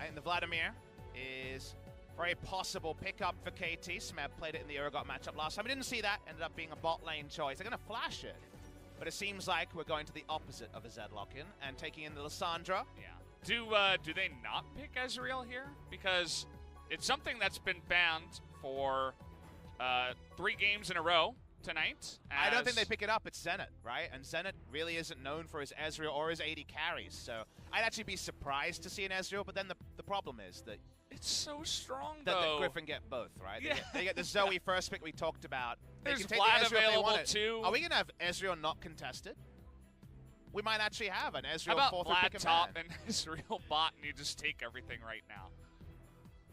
I think the Vladimir is very possible pickup for KT. Smeb played it in the Urgot matchup last time. We didn't see that. Ended up being a bot lane choice. They're going to flash it. But it seems like we're going to the opposite of a Zed lock-in and taking in the Lissandra. Yeah. Do they not pick Ezreal here? Because it's something that's been banned for 3 games in a row tonight. I don't think they pick it up. It's Zenit, right? And Zenit really isn't known for his Ezreal or his 80 carries. So I'd actually be surprised to see an Ezreal. But then the problem is that it's so strong, that though. the Griffin get both, right? Yeah. They get the Zoe first pick we talked about. There's they Vlad can take the Ezreal available, if they too. Are we going to have Ezreal not contested? We might actually have an Ezreal How about 4th Vlad pick top man. and Ezreal bot, and you just take everything right now?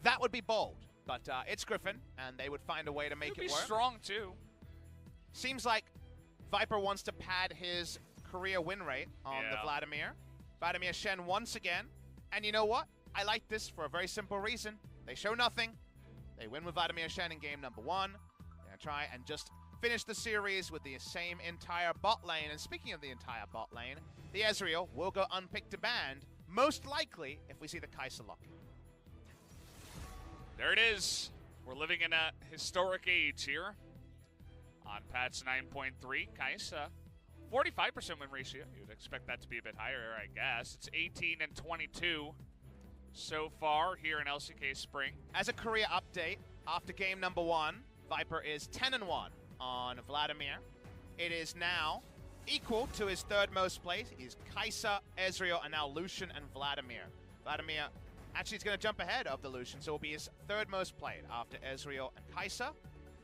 That would be bold. But it's Griffin, and they would find a way to make it work. It'd be strong, too. Seems like Viper wants to pad his career win rate on the Vladimir. Vladimir Shen once again. And you know what? I like this for a very simple reason. They show nothing. They win with Vladimir Shen in game number 1. They're going to try and just finish the series with the same entire bot lane. And speaking of the entire bot lane, the Ezreal will go unpicked to banned, most likely if we see the Kai'Sa lock. There it is. We're living in a historic age here. On patch 9.3, Kai'Sa, 45% win ratio. You'd expect that to be a bit higher, I guess. It's 18 and 22 so far here in LCK Spring. As a career update, after game number 1, Viper is 10 and 1 on Vladimir. It is now equal to his 3rd most played. He's Kai'Sa, Ezreal, and now Lucian and Vladimir. Vladimir actually is going to jump ahead of the Lucian, so it will be his 3rd most played after Ezreal and Kai'Sa.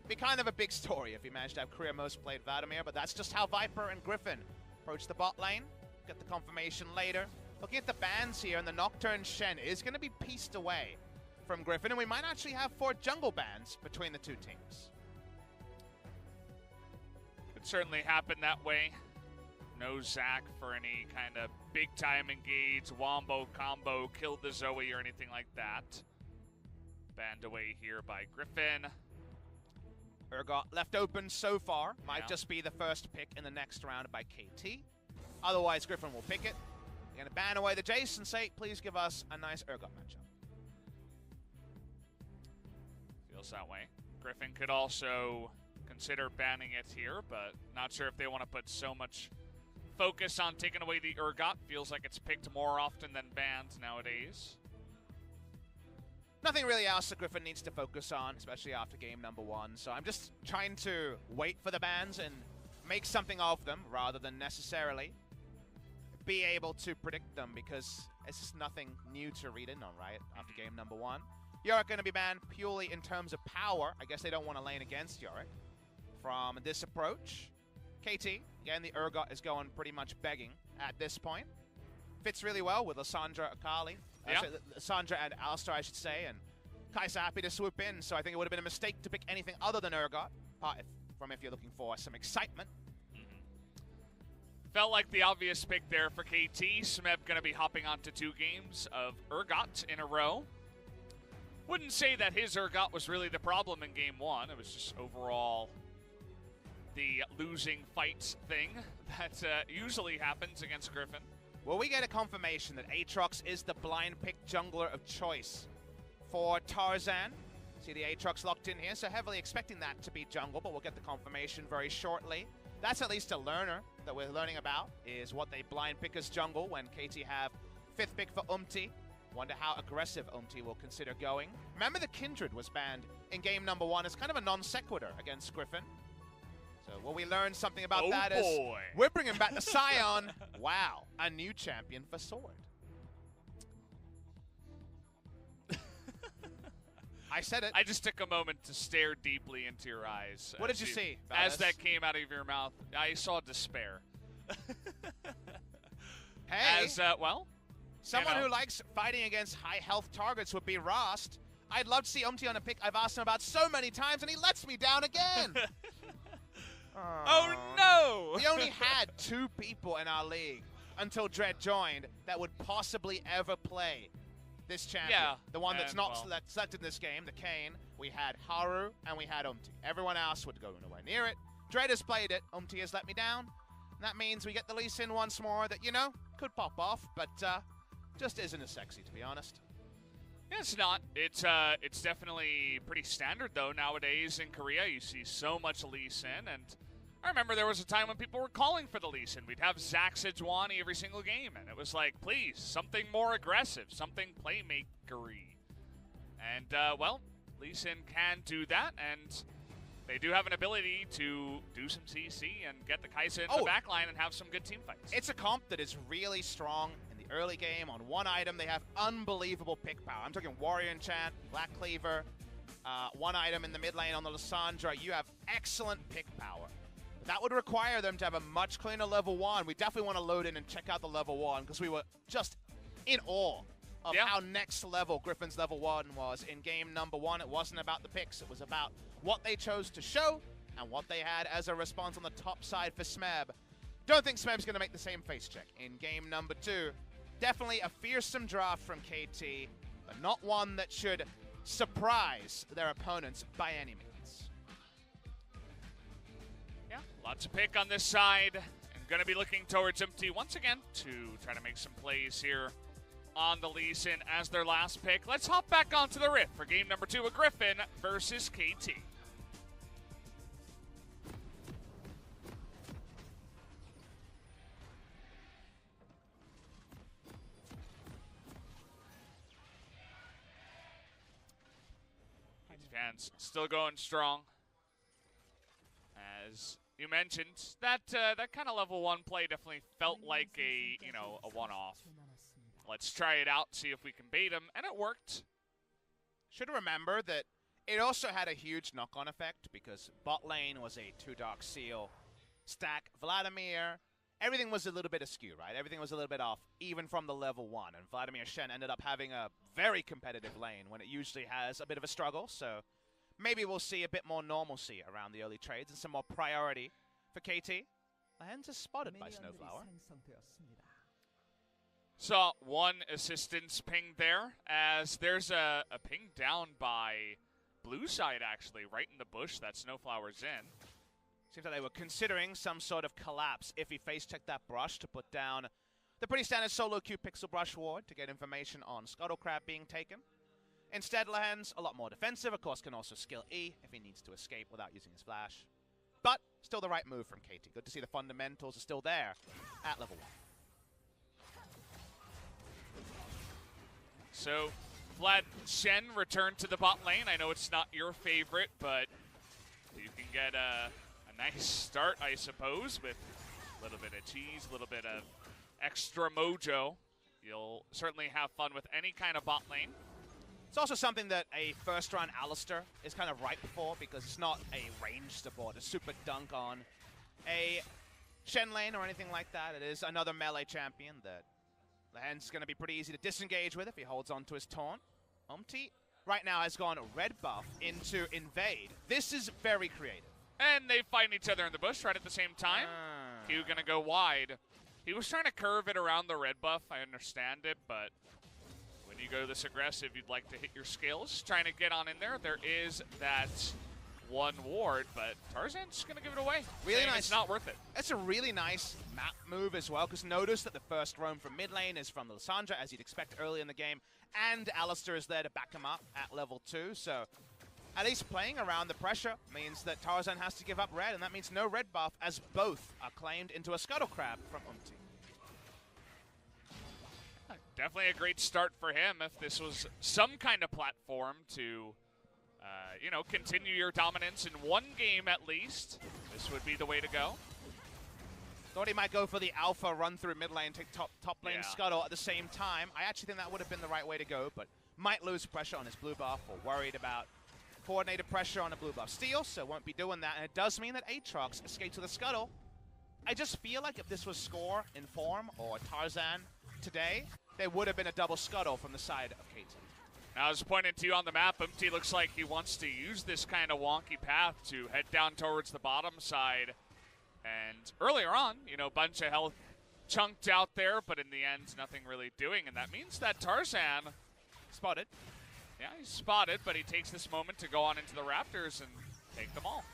Be kind of a big story if he managed to have career most played Vladimir, but that's just how Viper and Griffin approach the bot lane. Get the confirmation later. Looking at the bans here, and the Nocturne Shen is going to be pieced away from Griffin, and we might actually have 4 jungle bans between the 2 teams. Could certainly happen that way. No Zac for any kind of big-time engage, wombo combo, kill the Zoe or anything like that. Banned away here by Griffin. Urgot left open so far. Might just be the first pick in the next round by KT. Otherwise, Griffin will pick it. They're going to ban away the Jace and say, please give us a nice Urgot matchup. Feels that way. Griffin could also consider banning it here, but not sure if they want to put so much focus on taking away the Urgot. Feels like it's picked more often than banned nowadays. Nothing really else that Griffin needs to focus on, especially after game number 1. So I'm just trying to wait for the bans and make something of them rather than necessarily be able to predict them, because it's just nothing new to read in on, right? After game number 1. Yorick going to be banned purely in terms of power. I guess they don't want to lane against Yorick from this approach. KT, again, the Urgot is going pretty much begging at this point. Fits really well with Lissandra Akali. Lissandra and Alistar, I should say, and Kai'Sa happy to swoop in, so I think it would have been a mistake to pick anything other than Urgot, from if you're looking for some excitement. Felt like the obvious pick there for KT. Smeb going to be hopping onto 2 games of Urgot in a row. Wouldn't say that his Urgot was really the problem in game 1. It was just overall the losing fights thing that usually happens against Griffin. Well, we get a confirmation that Aatrox is the blind pick jungler of choice for Tarzan. See the Aatrox locked in here, so heavily expecting that to be jungle, but we'll get the confirmation very shortly. That's at least a learner that we're learning about, is what they blind pick as jungle when KT have 5th pick for Umti. Wonder how aggressive Umti will consider going. Remember the Kindred was banned in game number 1 as kind of a non sequitur against Griffin. So will we learn something about that? Boy. As we're bringing back the Scion. Wow, a new champion for Sword. I said it. I just took a moment to stare deeply into your eyes. What did you see? As that came out of your mouth, I saw despair. Hey. As, well, someone who likes fighting against high health targets would be Rost. I'd love to see Umti on a pick I've asked him about so many times, and he lets me down again. Oh, no! We only had 2 people in our league until Dread joined that would possibly ever play this champion. Yeah. The one that's not selected in this game, the Kayn. We had Haru and we had Umti. Everyone else would go nowhere near it. Dread has played it. Umti has let me down. And that means we get the Lee Sin once more that, you know, could pop off, but just isn't as sexy, to be honest. Yeah, it's not. It's definitely pretty standard, though, nowadays in Korea. You see so much Lee Sin, and I remember there was a time when people were calling for the Lee Sin. We'd have Zach Sejuani every single game, and it was like, please, something more aggressive, something playmakery. And, well, Lee Sin can do that, and they do have an ability to do some CC and get the Kai'Sa in the backline and have some good team fights. It's a comp that is really strong in the early game. On one item, they have unbelievable pick power. I'm talking Warrior Enchant, Black Cleaver. One item in the mid lane on the Lissandra, you have excellent pick power. That would require them to have a much cleaner level 1. We definitely want to load in and check out the level 1 because we were just in awe of how next level Griffin's level 1 was in game number 1. It wasn't about the picks. It was about what they chose to show and what they had as a response on the top side for Smeb. Don't think Smeb's going to make the same face check in game number 2. Definitely a fearsome draft from KT, but not one that should surprise their opponents by any means. Yeah, lots of pick on this side. And going to be looking towards Empty once again to try to make some plays here on the Lee Sin as their last pick. Let's hop back onto the Rift for game number 2 of Griffin versus KT. Fans still going strong. As you mentioned, that kind of level 1 play definitely felt like a one-off. Let's try it out, see if we can bait him, and it worked. Should remember that it also had a huge knock-on effect because bot lane was a 2 Dark Seal stack. Vladimir, everything was a little bit askew, right? Everything was a little bit off, even from the level 1. And Vladimir Shen ended up having a very competitive lane when it usually has a bit of a struggle. So maybe we'll see a bit more normalcy around the early trades and some more priority for KT. Hands is spotted by Snowflower. Saw one assistance ping there, as there's a ping down by blue side, actually, right in the bush that Snowflower's in. Seems like they were considering some sort of collapse if he face-checked that brush to put down the pretty standard solo Q pixel brush ward to get information on Scuttlecrab being taken. Instead, Lahan's a lot more defensive, of course, can also skill E if he needs to escape without using his flash. But still the right move from KT. Good to see the fundamentals are still there at level 1. So, Vlad Shen returned to the bot lane. I know it's not your favorite, but you can get a nice start, I suppose, with a little bit of cheese, a little bit of extra mojo. You'll certainly have fun with any kind of bot lane. It's also something that a first-round Alistar is kind of ripe for because it's not a range support, a super dunk on a Shen lane or anything like that. It is another melee champion that Lahan's going to be pretty easy to disengage with if he holds on to his taunt. Umti right now has gone red buff into invade. This is very creative. And they find each other in the bush right at the same time. Q going to go wide. He was trying to curve it around the red buff. I understand it, but when you go this aggressive, you'd like to hit your skills. Trying to get on in there. There is that one ward, but Tarzan's going to give it away. Really nice. It's not worth it. That's a really nice map move as well, because notice that the first roam from mid lane is from the Lissandra, as you'd expect early in the game, and Alistar is there to back him up at level 2, so at least playing around the pressure means that Tarzan has to give up red, and that means no red buff, as both are claimed into a Scuttlecrab from Umti. Definitely a great start for him if this was some kind of platform to continue your dominance in one game at least. This would be the way to go. Thought he might go for the alpha run through mid lane, take top lane Scuttle at the same time. I actually think that would have been the right way to go, but might lose pressure on his blue buff or worried about coordinated pressure on a blue buff steal, so won't be doing that. And it does mean that Aatrox escapes with a Scuttle. I just feel like if this was Score in form or Tarzan today, there would have been a double Scuttle from the side of KT. Now, I was pointing to you on the map, Umti looks like he wants to use this kind of wonky path to head down towards the bottom side. And earlier on, bunch of health chunked out there, but in the end, nothing really doing. And that means that Tarzan spotted. Yeah, he's spotted, but he takes this moment to go on into the Raptors and take them all.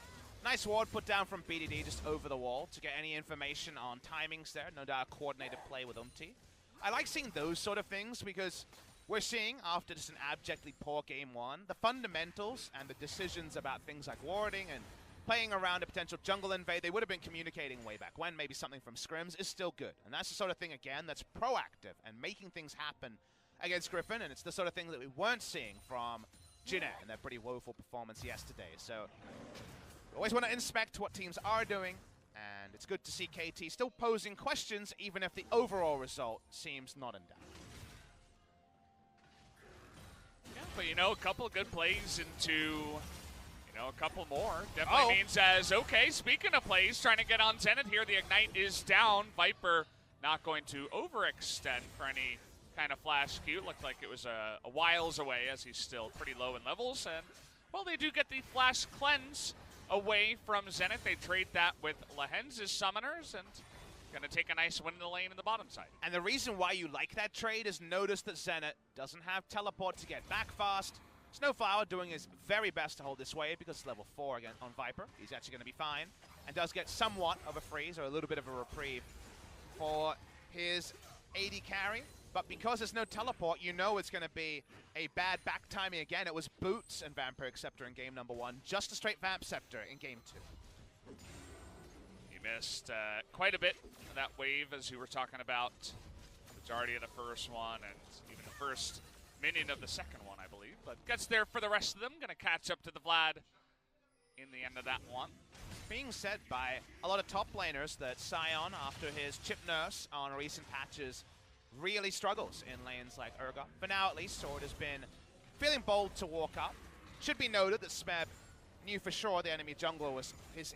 Nice ward put down from BDD just over the wall to get any information on timings there. No doubt coordinated play with Umti. I like seeing those sort of things because we're seeing, after just an abjectly poor game one, the fundamentals and the decisions about things like warding and playing around a potential jungle invade they would have been communicating way back when, maybe something from scrims, is still good. And that's the sort of thing, again, that's proactive and making things happen against Griffin, and it's the sort of thing that we weren't seeing from Jinet in their pretty woeful performance yesterday. So we always want to inspect what teams are doing, and it's good to see KT still posing questions, even if the overall result seems not in doubt. Yeah, but you know, a couple of good plays into, a couple more definitely means as, okay, speaking of plays, trying to get on Zenith here, the Ignite is down. Viper not going to overextend for any kind of flash Q. Looked like it was a whiles away as he's still pretty low in levels. And, well, they do get the flash cleanse away from Zenith. They trade that with Lehens' summoners and going to take a nice win in the lane in the bottom side. And the reason why you like that trade is notice that Zenith doesn't have teleport to get back fast. Snowflower doing his very best to hold this wave because it's level 4 again on Viper. He's actually going to be fine and does get somewhat of a freeze or a little bit of a reprieve for his AD carry. But because there's no teleport, you know it's going to be a bad back timing again. It was Boots and Vampiric Scepter in game number 1, just a straight Vamp Scepter in game 2. He missed quite a bit of that wave, as you were talking about. Majority of the first one and even the first minion of the second one, I believe. But gets there for the rest of them. Going to catch up to the Vlad in the end of that one. Being said by a lot of top laners that Sion, after his chip nurse on recent patches, really struggles in lanes like Urgot. For now, at least, Sword has been feeling bold to walk up. Should be noted that Smeb knew for sure the enemy jungler was his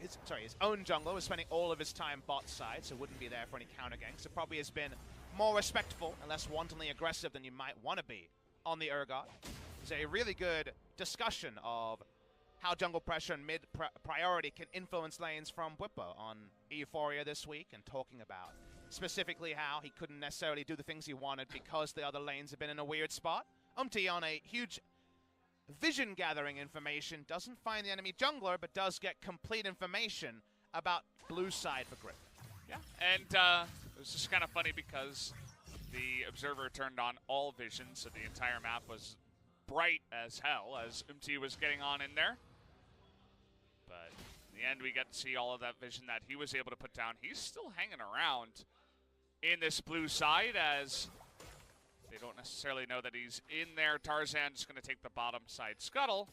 own jungler was spending all of his time bot side, so wouldn't be there for any counter ganks. So probably has been more respectful and less wantonly aggressive than you might want to be on the Urgot. It's a really good discussion of how jungle pressure and mid priority can influence lanes from Bwipo on Euphoria this week, and talking about specifically how he couldn't necessarily do the things he wanted because the other lanes have been in a weird spot. Umti on a huge vision gathering information, doesn't find the enemy jungler, but does get complete information about blue side for Griffin. Yeah, and it was just kind of funny because the observer turned on all vision, so the entire map was bright as hell as Umti was getting on in there. But in the end, we get to see all of that vision that he was able to put down. He's still hanging around in this blue side as they don't necessarily know that he's in there. Tarzan just going to take the bottom side scuttle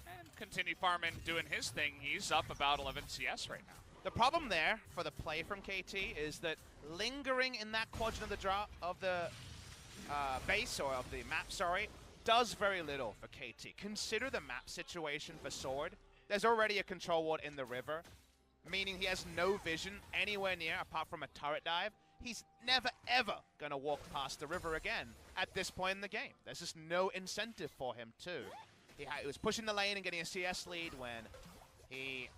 and continue farming, doing his thing. He's up about 11 CS right now. The problem there for the play from KT is that lingering in that quadrant of the base, or of the map, sorry, does very little for KT. Consider the map situation for Sword. There's already a control ward in the river, meaning he has no vision anywhere near apart from a turret dive. He's never, ever going to walk past the river again at this point in the game. There's just no incentive for him to. He was pushing the lane and getting a CS lead when he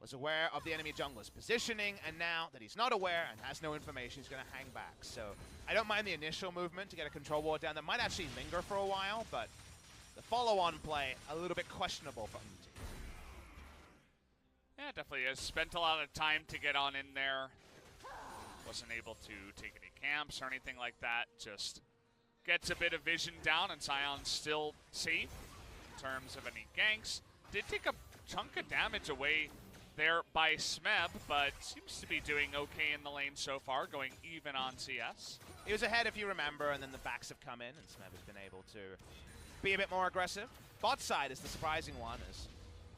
was aware of the enemy jungler's positioning, and now that he's not aware and has no information, he's going to hang back. So I don't mind the initial movement to get a control ward down that might actually linger for a while, but the follow-on play, a little bit questionable for him. Yeah, definitely has spent a lot of time to get on in there. Wasn't able to take any camps or anything like that. Just gets a bit of vision down, and Sion's still safe in terms of any ganks. Did take a chunk of damage away there by Smeb, but seems to be doing okay in the lane so far, going even on CS. He was ahead, if you remember, and then the backs have come in, and Smeb has been able to be a bit more aggressive. Bot side is the surprising one, as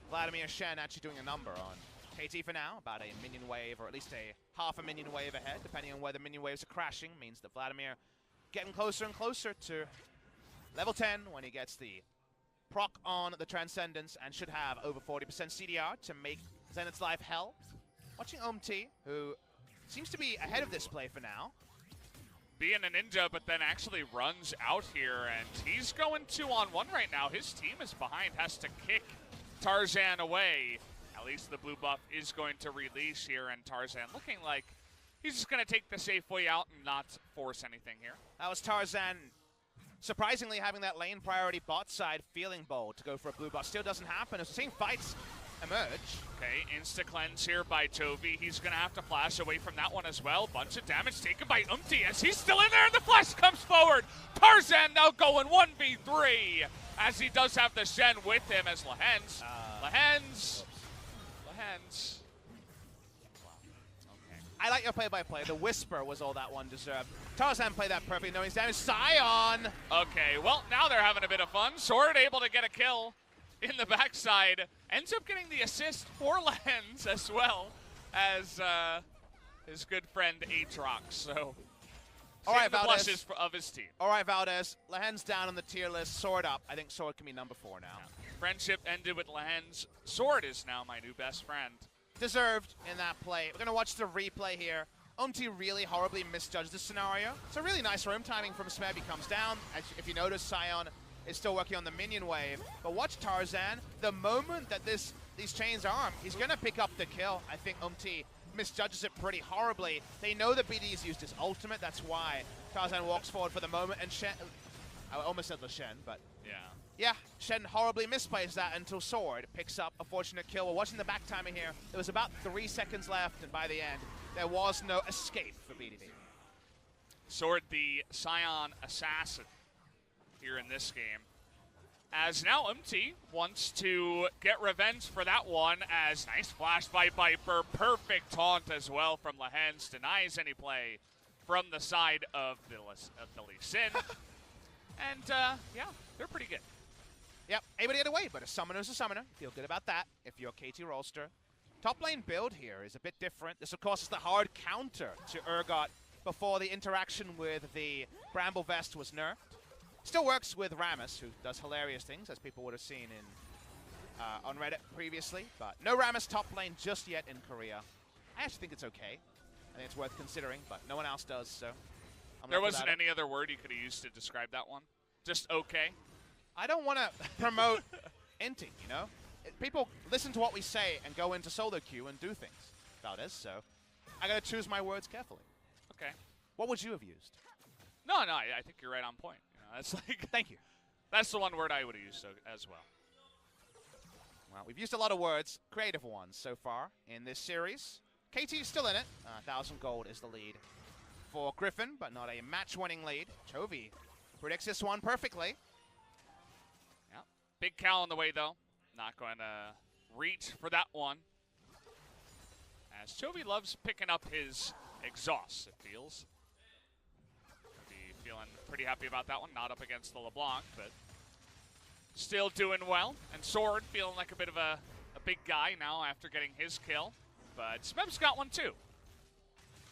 Vladimir Shen actually doing a number on KT for now, about a minion wave, or at least a half a minion wave ahead, depending on where the minion waves are crashing, means that Vladimir getting closer and closer to level 10 when he gets the proc on the Transcendence and should have over 40% CDR to make Zenith's life hell. Watching Omti, who seems to be ahead of this play for now. Being a ninja, but then actually runs out here, and he's going 2-on-1 right now. His team is behind, has to kick Tarzan away. At least the blue buff is going to release here, and Tarzan looking like he's just going to take the safe way out and not force anything here. That was Tarzan surprisingly having that lane priority bot side, feeling bold to go for a blue buff. Still doesn't happen. We're seeing fights emerge. Okay, insta-cleanse here by Chovy. He's going to have to flash away from that one as well. Bunch of damage taken by Umti as he's still in there, and the flash comes forward. Tarzan now going 1v3 as he does have the Shen with him as Lehens. Lehens. I like your play-by-play. The whisper was all that one deserved. Tarzan played that perfectly, knowing his damage. Sion! Okay, well, now they're having a bit of fun. Sword able to get a kill in the backside. Ends up getting the assist for Lehens as well as his good friend Aatrox. So, all right, the Valdez. blushes of his team. All right, Valdez. Lehens down on the tier list. Sword up. I think Sword can be number 4 now. Yeah. Friendship ended with Lehens. Sword is now my new best friend. Deserved in that play. We're going to watch the replay here. Umti really horribly misjudged this scenario. It's a really nice roam timing from Smeb. He comes down. If you notice, Sion is still working on the minion wave. But watch Tarzan. The moment that these chains arm, he's going to pick up the kill. I think Umti misjudges it pretty horribly. They know that BD's used his ultimate. That's why Tarzan walks forward for the moment. And Shen, I almost said Shen, but yeah, Shen horribly misplays that until Sword picks up a fortunate kill. We're watching the back timer here. There was about 3 seconds left, and by the end, there was no escape for BDD. Sword, the Scion assassin here in this game. As now Umti wants to get revenge for that one, as nice flash by Viper, perfect taunt as well from Lehens, denies any play from the side of the Lee Sin. And yeah, they're pretty good. Yep, able to get away, but a summoner's a summoner. Feel good about that if you're KT Rolster. Top lane build here is a bit different. This, of course, is the hard counter to Urgot before the interaction with the Bramble Vest was nerfed. Still works with Rammus, who does hilarious things, as people would have seen in on Reddit previously. But no Rammus top lane just yet in Korea. I actually think it's okay. I think it's worth considering, but no one else does, so there wasn't any other word you could have used to describe that one? Just okay? I don't want to promote inting, you know? People listen to what we say and go into solo queue and do things, Valdez, so I got to choose my words carefully. Okay. What would you have used? No, I think you're right on point. You know, that's like Thank you. That's the one word I would have used as well. Well, we've used a lot of words, creative ones so far in this series. KT is still in it. 1,000 gold is the lead for Griffin, but not a match-winning lead. Chovy predicts this one perfectly. Yeah. Big Cal on the way, though. Not going to reach for that one. As Chovy loves picking up his exhaust, it feels. Be feeling pretty happy about that one. Not up against the LeBlanc, but still doing well. And Sword feeling like a bit of a big guy now after getting his kill. But Smeb's got one too.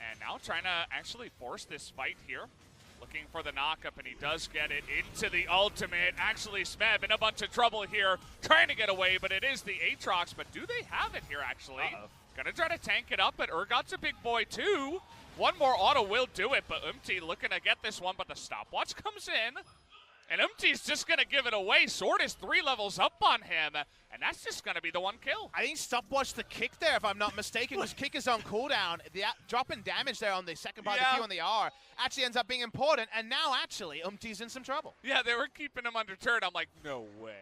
And now trying to actually force this fight here. Looking for the knockup, and he does get it into the ultimate. Actually, Smeb in a bunch of trouble here, trying to get away, but it is the Aatrox. But do they have it here, actually? Gonna try to tank it up, but Urgot's a big boy, too. One more auto will do it, but Umti looking to get this one, but the stopwatch comes in. And Umti's just going to give it away. Sword is 3 levels up on him, and that's just going to be the one kill. I think stopwatch the kick there, if I'm not mistaken, because kick is on cooldown. The drop in damage there on the second part of the Q and the R actually ends up being important, and now actually Umti's in some trouble. Yeah, they were keeping him under turret. I'm like, no way.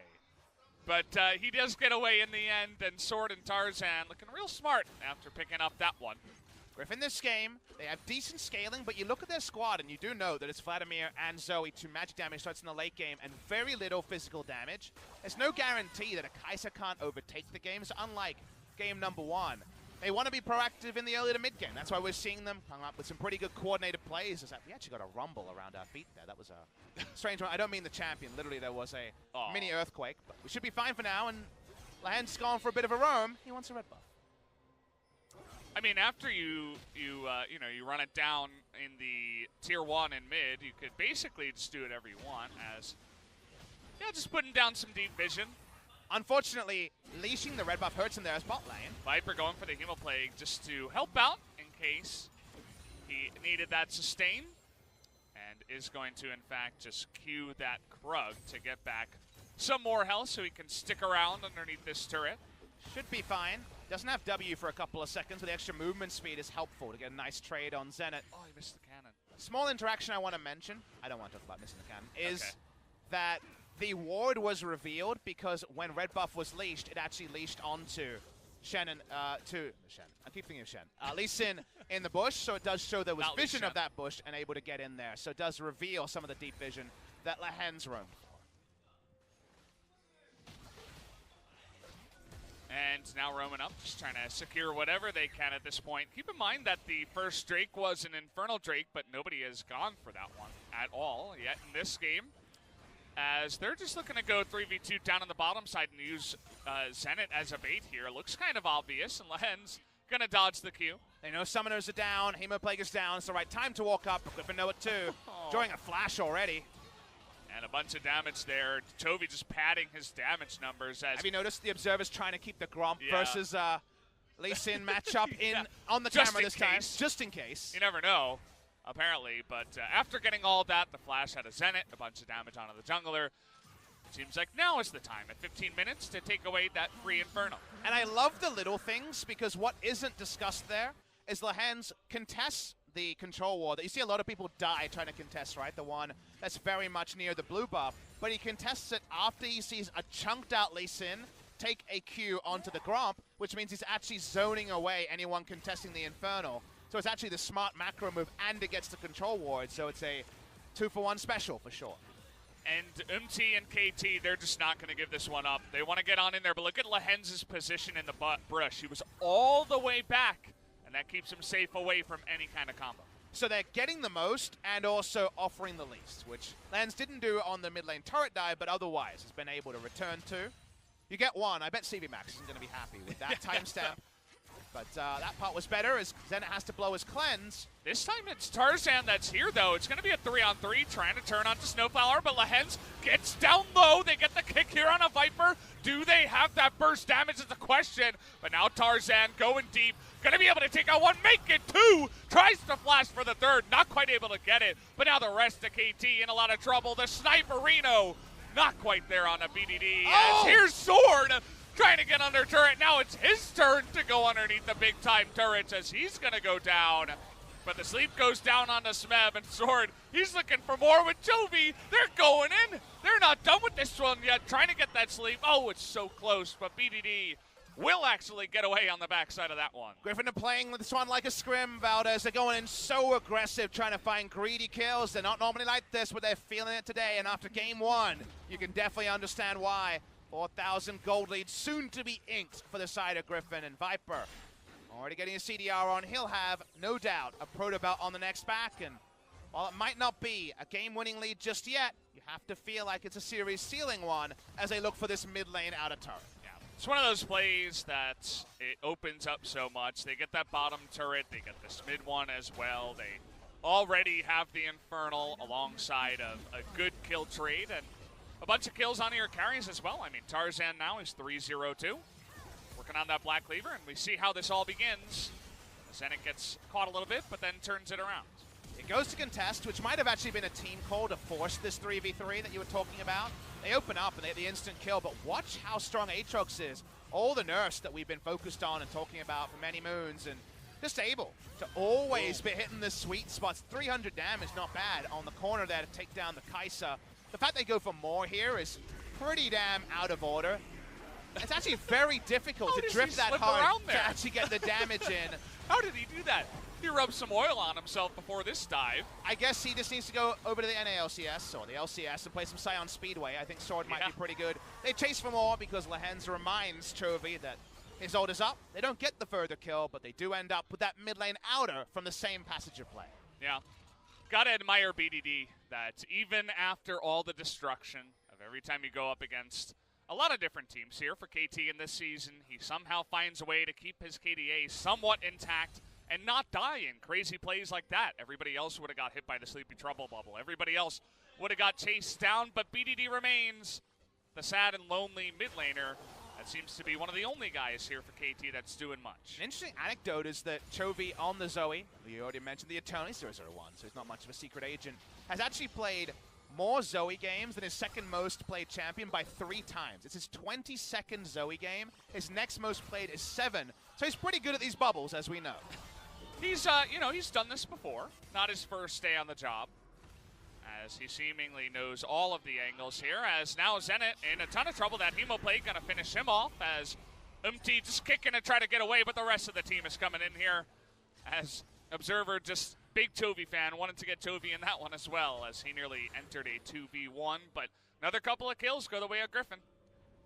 But he does get away in the end, and Sword and Tarzan looking real smart after picking up that one. Griffin this game, they have decent scaling, but you look at their squad and you do know that it's Vladimir and Zoe to magic damage starts in the late game and very little physical damage. There's no guarantee that a Kai'Sa can't overtake the games, unlike game number 1. They want to be proactive in the early to mid game. That's why we're seeing them come up with some pretty good coordinated plays. We actually got a rumble around our feet there. That was a strange one. I don't mean the champion. Literally, there was a mini earthquake. But we should be fine for now, and Lahen's gone for a bit of a roam. He wants a red buff. I mean, after you run it down in the tier 1 and mid, you could basically just do whatever you want as, just putting down some deep vision. Unfortunately, leashing the red buff hurts in their spot lane. Viper going for the Hemoplague just to help out in case he needed that sustain, and is going to, in fact, just Q that Krug to get back some more health so he can stick around underneath this turret. Should be fine. Doesn't have W for a couple of seconds, but the extra movement speed is helpful to get a nice trade on Zenit. Oh, he missed the cannon. Small interaction I want to mention, I don't want to talk about missing the cannon, is that the ward was revealed because when red buff was leashed, it actually leashed onto Shen. I keep thinking of Shen. Lee Sin in the bush, so it does show there was vision of that bush and able to get in there. So it does reveal some of the deep vision that Lehen's roamed for. And now roaming up, just trying to secure whatever they can at this point. Keep in mind that the first Drake was an Infernal Drake, but nobody has gone for that one at all yet in this game, as they're just looking to go 3v2 down on the bottom side and use Zenit as a bait here. Looks kind of obvious, and Lehen's going to dodge the Q. They know Summoners are down, Hemoplague is down. It's the right time to walk up. Griffin know it too. Drawing a flash already. And a bunch of damage there. Chovy just padding his damage numbers. As have you noticed the observers trying to keep the Gromp versus Lee Sin matchup on the just camera this time? Case. Just in case. You never know, apparently. But after getting all that, the Flash had a Zenit, a bunch of damage onto the jungler. Seems like now is the time, at 15 minutes, to take away that free Inferno. And I love the little things, because what isn't discussed there is Lehen's contests the control ward. You see a lot of people die trying to contest, right? The one that's very much near the blue buff. But he contests it after he sees a chunked out Lee Sin take a Q onto the Gromp, which means he's actually zoning away anyone contesting the Infernal. So it's actually the smart macro move, and it gets the control ward. So it's a 2-for-1 special for sure. And and KT, they're just not going to give this one up. They want to get on in there, but look at Lehen's position in the brush. He was all the way back, and that keeps him safe away from any kind of combo. So they're getting the most and also offering the least, which Lens didn't do on the mid lane turret dive, but otherwise has been able to return to. You get one. I bet CV Max isn't going to be happy with that timestamp. But that part was better as Zenit has to blow his cleanse. This time it's Tarzan that's here, though. It's going to be a 3-on-3, trying to turn onto Snowflower, but Lehen's gets down low. They get the kick here on a Viper. Do they have that burst damage is the question. But now Tarzan going deep. Going to be able to take out one, make it two. Tries to flash for the third, not quite able to get it. But now the rest of KT in a lot of trouble. The Sniperino, not quite there on a BDD. Oh! As here's Sword trying to get under turret. Now it's his turn to go underneath the big time turrets as he's going to go down. But the sleep goes down on the Smev, and Sword, he's looking for more with Chovy. They're going in. They're not done with this one yet, trying to get that sleep. Oh, it's so close, but BDD will actually get away on the backside of that one. Griffin are playing this one like a scrim, Valdez. They're going in so aggressive, trying to find greedy kills. They're not normally like this, but they're feeling it today. And after game one, you can definitely understand why. 4,000 gold lead soon to be inked for the side of Griffin, and Viper already getting a CDR on. He'll have, no doubt, a proto belt on the next back, and while it might not be a game-winning lead just yet, you have to feel like it's a series ceiling one as they look for this mid lane out of turret. Yeah, it's one of those plays that it opens up so much. They get that bottom turret, they get this mid one as well. They already have the Infernal alongside of a good kill trade, and a bunch of kills on your carries as well. I mean, Tarzan now is 3-0-2. Working on that Black Cleaver, and we see how this all begins. Zenit gets caught a little bit, but then turns it around. It goes to contest, which might have actually been a team call to force this 3v3 that you were talking about. They open up and they get the instant kill, but watch how strong Aatrox is. All the nerfs that we've been focused on and talking about for many moons, and just able to always be hitting the sweet spots. 300 damage, not bad, on the corner there to take down the Kai'Sa. The fact they go for more here is pretty damn out of order. It's actually very difficult to drift that hard to actually get the damage in. How did he do that? He rubbed some oil on himself before this dive. I guess he just needs to go over to the NALCS or the LCS and play some Scion Speedway. I think Sword might be pretty good. They chase for more because Lehen's reminds Chovy that his ult is up. They don't get the further kill, but they do end up with that mid lane outer from the same passage of play. Yeah. Gotta admire BDD that even after all the destruction of every time you go up against a lot of different teams here for KT in this season, he somehow finds a way to keep his KDA somewhat intact and not die in crazy plays like that. Everybody else would have got hit by the Sleepy Trouble bubble. Everybody else would have got chased down, but BDD remains the sad and lonely mid laner. That seems to be one of the only guys here for KT that's doing much. An interesting anecdote is that Chovy on the Zoe, we already mentioned the Eternally 001, so he's not much of a secret agent, has actually played more Zoe games than his second most played champion by 3 times. It's his 22nd Zoe game. His next most played is 7. So he's pretty good at these bubbles, as we know. He's, he's done this before. Not his first day on the job. as he seemingly knows all of the angles here, as now Zenit in a ton of trouble. That Hemoplate gonna finish him off as just kicking to try to get away, but the rest of the team is coming in here as Observer, just big Chovy fan, wanted to get Chovy in that one as well, as he nearly entered a 2v1, but another couple of kills go the way of Griffin.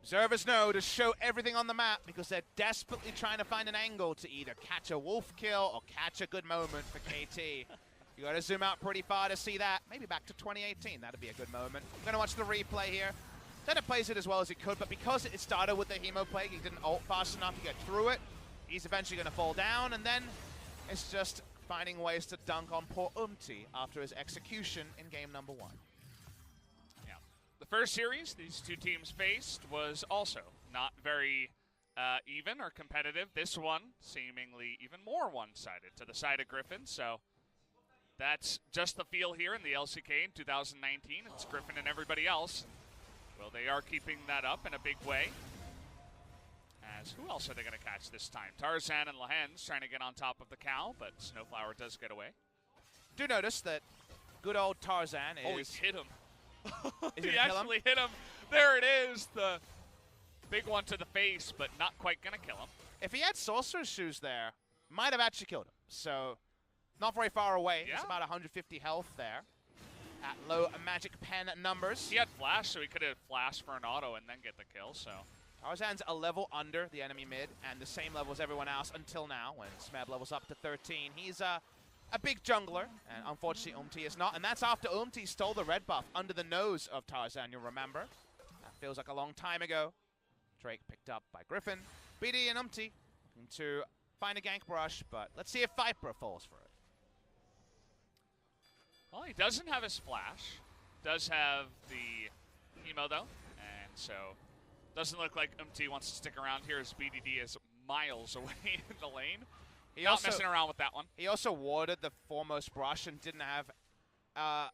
Observers know to show everything on the map because they're desperately trying to find an angle to either catch a wolf kill or catch a good moment for KT. You got to zoom out pretty far to see that. Maybe back to 2018, that'd be a good moment. I'm going to watch the replay here. Zenit plays it as well as he could, but because it started with the Hemoplague, he didn't ult fast enough to get through it. He's eventually going to fall down, and then it's just finding ways to dunk on poor after his execution in game number 1. Yeah. The first series these two teams faced was also not very even or competitive. This one seemingly even more one-sided to the side of Griffin, so that's just the feel here in the LCK in 2019. It's Griffin and everybody else. Well, they are keeping that up in a big way. As who else are they going to catch this time? Tarzan and Lahen's trying to get on top of the cow, but Snowflower does get away. Do notice that good old Tarzan is... Oh, he's hit him. He actually hit him. There it is. The big one to the face, but not quite going to kill him. If he had Sorcerer's Shoes there, might have actually killed him. So, not very far away. Yeah. It's about 150 health there at low magic pen numbers. He had flash, so he could have flashed for an auto and then get the kill, so... Tarzan's a level under the enemy mid and the same level as everyone else until now when Smeb levels up to 13. He's a big jungler, and unfortunately is not. And that's after stole the red buff under the nose of Tarzan, you'll remember. That feels like a long time ago. Drake picked up by Griffin. BD and looking to find a gank brush, but let's see if Viper falls for it. Well, he doesn't have his flash. Does have the Hemo, though, and so... Doesn't look like wants to stick around here as BDD is miles away in the lane. Not messing around with that one. He also warded the foremost brush and didn't have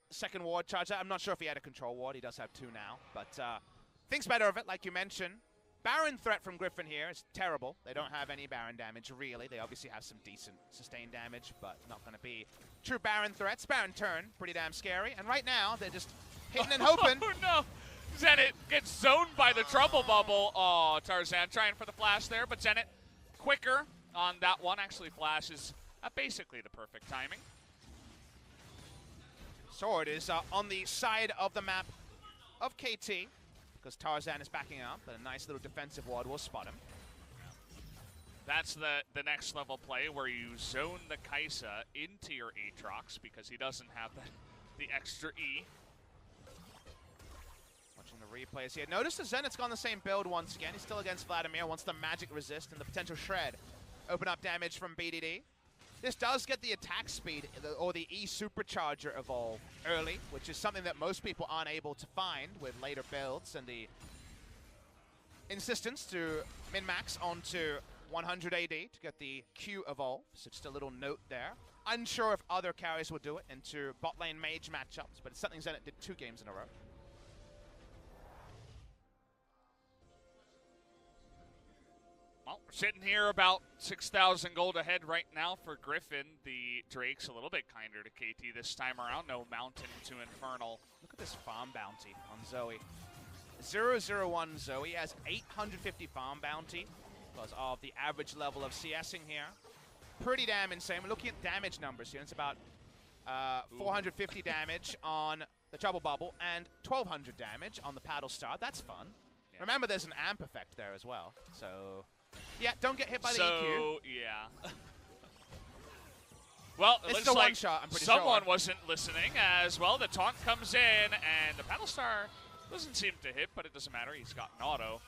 second ward charge. I'm not sure if he had a control ward. He does have 2 now. But thinks better of it, like you mentioned. Baron threat from Griffin here is terrible. They don't have any Baron damage, really. They obviously have some decent sustained damage, but not going to be true Baron threats. Baron turn, pretty damn scary. And right now, they're just hitting and hoping. Oh, no. Zenit gets zoned by the trouble bubble. Oh, Tarzan trying for the flash there, but Zenit quicker on that one. Actually, flash is basically the perfect timing. Sword is on the side of the map of KT because Tarzan is backing up, but a nice little defensive ward will spot him. That's the next level play where you zone the Kai'Sa into your Aatrox because he doesn't have the extra E. The replays here. Notice the Zenit's gone the same build once again. He's still against Vladimir. Wants the magic resist and the potential shred. Open up damage from BDD. This does get the attack speed or the E supercharger evolve early, which is something that most people aren't able to find with later builds and the insistence to min-max onto 100 AD to get the Q evolve. So just a little note there. Unsure if other carries will do it into bot lane mage matchups, but it's something Zenit did 2 games in a row. Well, we're sitting here about 6,000 gold ahead right now for Griffin. The Drake's a little bit kinder to KT this time around. No mountain to Infernal. Look at this farm bounty on Zoe. 001 Zoe has 850 farm bounty because of the average level of CSing here. Pretty damn insane. We're looking at damage numbers here. It's about 450 damage on the Trouble Bubble and 1,200 damage on the Paddle Star. That's fun. Yeah. Remember, there's an amp effect there as well. So... yeah, don't get hit by the EQ. So, yeah. Well, it looks a like one-shot, I'm pretty someone sure. wasn't listening as well. The taunt comes in, and the Battlestar doesn't seem to hit, but it doesn't matter. He's got an auto.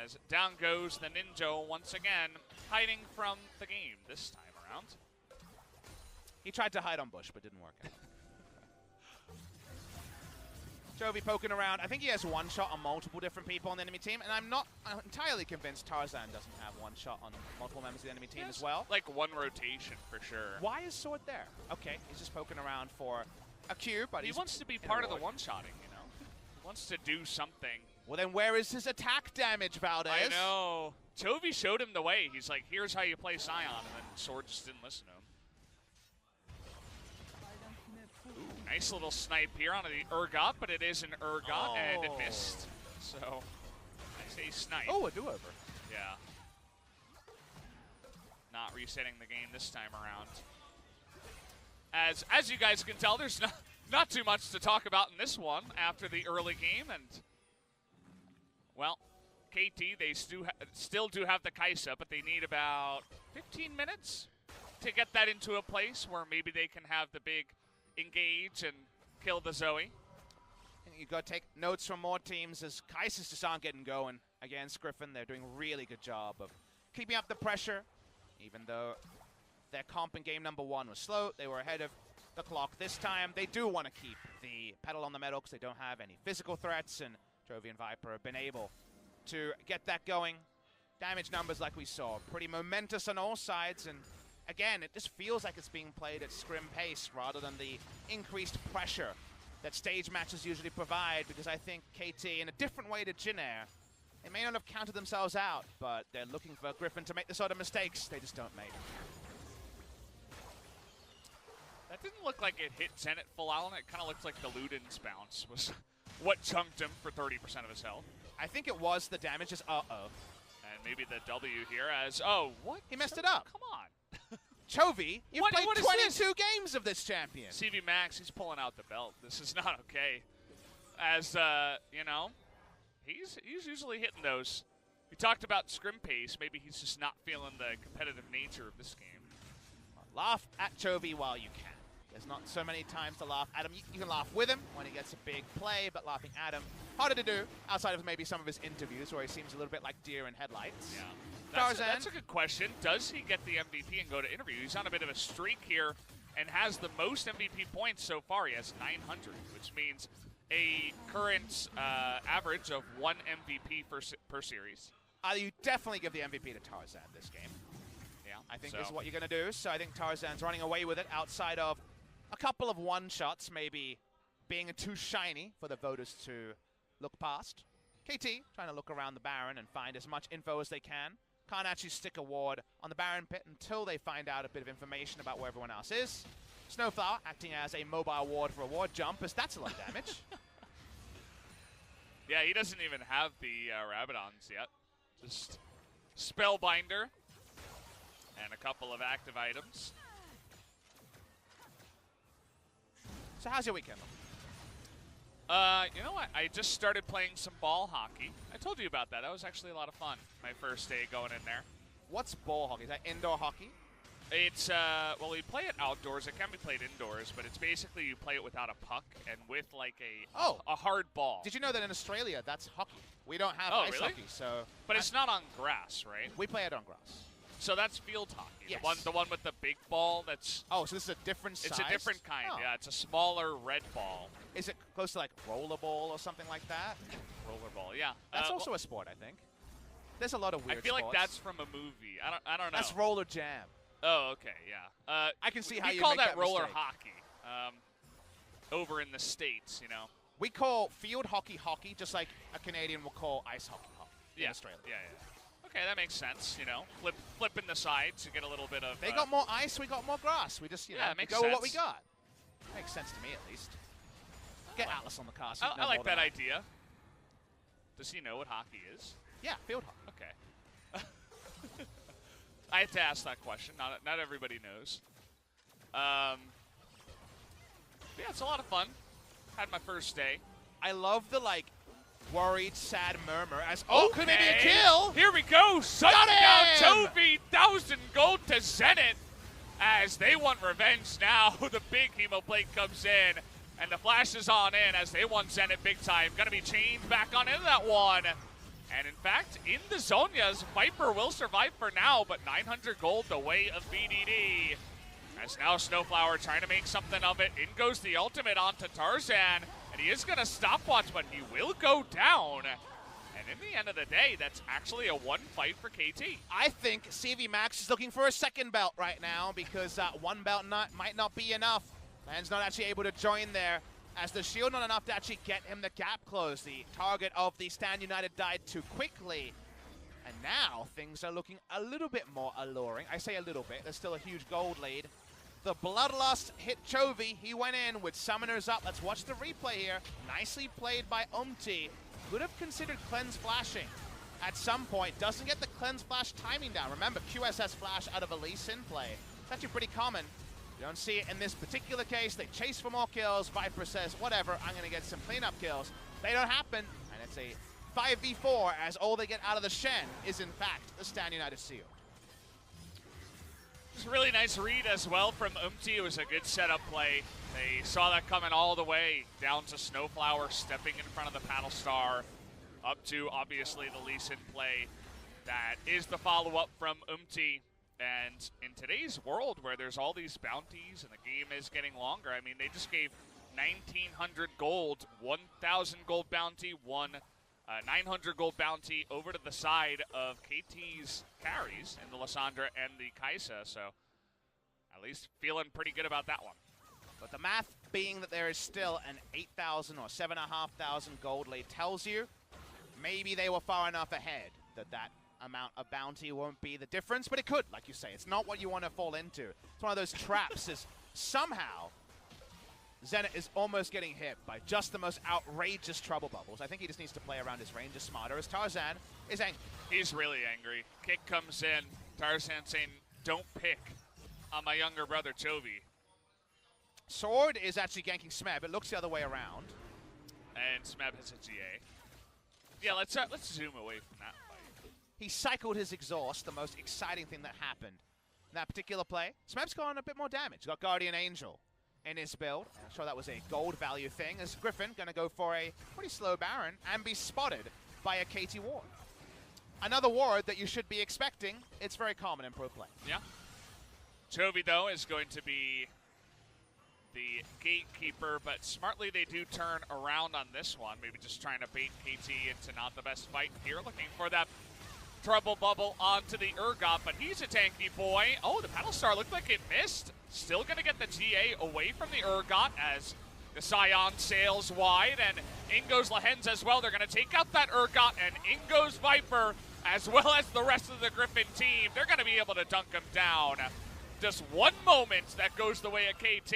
As down goes the Ninja once again, hiding from the game this time around. He tried to hide on bush, but didn't work out. Chovy poking around. I think he has one shot on multiple different people on the enemy team, and I'm not entirely convinced Tarzan doesn't have one shot on multiple members of the enemy team as well. Like one rotation for sure. Why is Sword there? Okay, he's just poking around for a Q, but he wants to be part of the one-shotting, you know? He wants to do something. Well, then where is his attack damage, Valdez? I know. Chovy showed him the way. He's like, here's how you play Scion, and then Sword just didn't listen to him. Nice little snipe here on the Urgot, but it is an Urgot, and it missed. So, I say snipe. Oh, a do-over. Yeah. Not resetting the game this time around. As you guys can tell, there's not too much to talk about in this one after the early game, and well, KT, they still do have the Kaisa, but they need about 15 minutes to get that into a place where maybe they can have the big engage and kill the Zoe. And you've got to take notes from more teams as Kaisas just aren't getting going against Griffin. They're doing a really good job of keeping up the pressure, even though their comp in game number 1 was slow. They were ahead of the clock this time. They do want to keep the pedal on the metal because they don't have any physical threats, and Jovi and Viper have been able to get that going. Damage numbers, like we saw, pretty momentous on all sides, and again, it just feels like it's being played at scrim pace rather than the increased pressure that stage matches usually provide, because I think KT, in a different way to Jinair, they may not have counted themselves out, but they're looking for Griffin to make the sort of mistakes they just don't make. That didn't look like it hit Zenit full out. It kind of looked like the Luden's bounce was what chunked him for 30% of his health. I think it was the damage, just And maybe the W here as, oh, what? He messed it up. Come on. Chovy, you've played 22 games of this champion. CV Max, he's pulling out the belt. This is not okay. As, you know, he's usually hitting those. We talked about scrim pace. Maybe he's just not feeling the competitive nature of this game. Laugh at Chovy while you can. There's not so many times to laugh at him. You can laugh with him when he gets a big play, but laughing at him, harder to do outside of maybe some of his interviews where he seems a little bit like deer in headlights. Yeah. That's a good question. Does he get the MVP and go to interview? He's on a bit of a streak here and has the most MVP points so far. He has 900, which means a current average of 1 MVP per series. You definitely give the MVP to Tarzan this game. Yeah, I think this is what you're going to do. So I think Tarzan's running away with it outside of a couple of one-shots, maybe being too shiny for the voters to look past. KT trying to look around the Baron and find as much info as they can. Can't actually stick a ward on the Baron pit until they find out a bit of information about where everyone else is. Snowflower acting as a mobile ward for a ward jump, as that's a lot of damage. Yeah, he doesn't even have the Rabadons yet. Just Spellbinder and a couple of active items. So how's your weekend? You know what? I just started playing some ball hockey. I told you about that. That was actually a lot of fun. My first day going in there. What's ball hockey? Is that indoor hockey? It's, well, we play it outdoors. It can be played indoors, but it's basically you play it without a puck and with, like, a hard ball. Did you know that in Australia, that's hockey? We don't have ice hockey, so... But it's not on grass, right? We play it on grass. So that's field hockey. Yes. The one with the big ball that's... Oh, so this is a different size? It's a different kind, oh. Yeah. It's a smaller red ball. Is it close to, like, rollerball or something like that? Rollerball, yeah. That's also a sport, I think. There's a lot of weird I feel sports. like that's from a movie. I don't know. That's roller jam. Oh, okay, yeah. I can see how you call make that roller mistake. hockey over in the States, you know. We call field hockey hockey, just like a Canadian will call ice hockey in Australia. Yeah. Okay, that makes sense, you know. Flipping the sides to get a little bit of... They got more ice, we got more grass. We just, you know, makes go sense. with what we got. Makes sense to me, at least. Get Atlas on the cast. I like that idea. Does he know what hockey is? Yeah, field hockey. Okay. I had to ask that question. Not everybody knows. Yeah, it's a lot of fun. Had my first day. I love the, like, worried, sad murmur as, could maybe a kill! Here we go! Shutting down Toby! 1,000 gold to Zenit as they want revenge now. The big Hemoplate comes in, and the flash is on in as they want Zenit big time. Gonna be chained back on into that one. And in fact, in the Zonias, Viper will survive for now, but 900 gold the way of BDD. As now Snowflower trying to make something of it. In goes the ultimate onto Tarzan. And he is going to stopwatch, but he will go down. And in the end of the day, that's actually a one fight for KT. I think CV Max is looking for a second belt right now because one belt might not be enough. Man's not actually able to join there as the shield not enough to actually get him the gap closed. The target of the Stand United died too quickly. And now things are looking a little bit more alluring. I say a little bit. There's still a huge gold lead. The Bloodlust hit Chovy. He went in with Summoners up. Let's watch the replay here. Nicely played by Umti. Could have considered Cleanse flashing at some point. Doesn't get the Cleanse flash timing down. Remember, QSS flash out of Elise in play. It's actually pretty common. You don't see it in this particular case. They chase for more kills. Viper says, whatever, I'm going to get some cleanup kills. They don't happen, and it's a 5v4 as all they get out of the Shen is, in fact, the Stan United Seal. It was a really nice read as well from Umti. It was a good setup play. They saw that coming all the way down to Snowflower, stepping in front of the Paddle Star, up to, obviously, the Lee Sin play. That is the follow-up from Umti. And in today's world where there's all these bounties and the game is getting longer, I mean, they just gave 1,900 gold, 1,000 gold bounty, 900 gold bounty over to the side of KT's carries in the Lissandra and the Kaisa, so at least feeling pretty good about that one. But the math being that there is still an 8,000 or 7,500 gold lead tells you maybe they were far enough ahead that amount of bounty won't be the difference, but it could, like you say. It's not what you want to fall into. It's one of those traps is somehow Zenit is almost getting hit by just the most outrageous trouble bubbles. I think he just needs to play around his range smarter as Tarzan is angry. He's really angry. Kick comes in. Tarzan saying, don't pick on my younger brother, Chovy. Sword is actually ganking Smeb. It looks the other way around. And Smeb has a GA. Yeah, let's zoom away from that fight. He cycled his exhaust, the most exciting thing that happened in that particular play. Smeb's got a bit more damage. Got Guardian Angel in his build. I'm sure that was a gold value thing, as Griffin going to go for a pretty slow Baron and be spotted by a KT ward. Another ward that you should be expecting. It's very common in pro play. Yeah. Chovy, though, is going to be the gatekeeper, but smartly they do turn around on this one. Maybe just trying to bait KT into not the best fight here. Looking for that trouble bubble onto the Urgot, but he's a tanky boy. Oh, the Paddle Star looked like it missed. Still going to get the GA away from the Urgot as the Scion sails wide, and in goes Lahenz as well. They're going to take out that Urgot, and in goes Viper, as well as the rest of the Griffin team. They're going to be able to dunk him down. Just one moment that goes the way of KT,